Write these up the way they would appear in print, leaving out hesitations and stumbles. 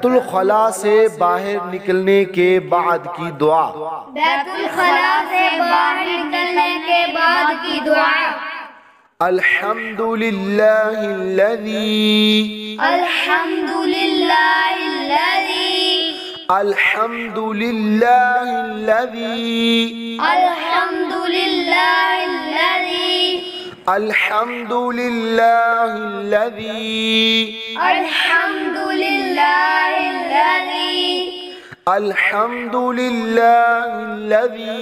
बैतुल खला से बाहर निकलने के बाद की दुआ। बैतुल खला से बाहर निकलने के बाद की दुआ। अल्हम्दुलिल्लाहिल्लज़ी अल्हम्दुलिल्लाहिल्लज़ी अल्हम्दुलिल्लाहिल्लज़ी अल्हम्दुलिल्लाहिल्लज़ी अल्हम्दुलिल्लाहिल्लज़ी अल्हम्दुलिल्लाहिल्लज़ी अल्हम्दुलिल्लाहिल्लज़ी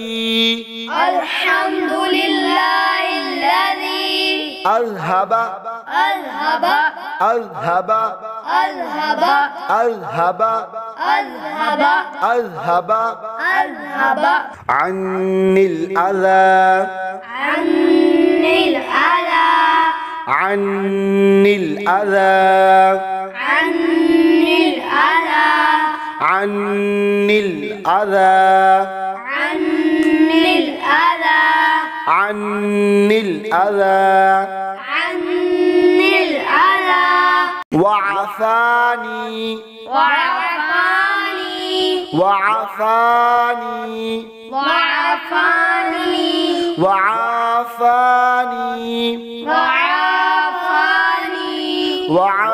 अल्हम्दुलिल्लाहिल्लज़ी अज़हबा अज़हबा अज़हबा अज़हबा अज़हबा अज़हबा अज़हबा अज़हबा अन्निल अज़ा अन्निल अज़ा अन्निल अज़ा अन्निल अज़ा अन्निल अज़ा अन्निल अज़ा अन्निल अज़ा अन्निल अज़ा वअफ़ानी वअफ़ानी वअफ़ानी वअफ़ानी वअफ़ानी वअफ़ानी वअफ़ानी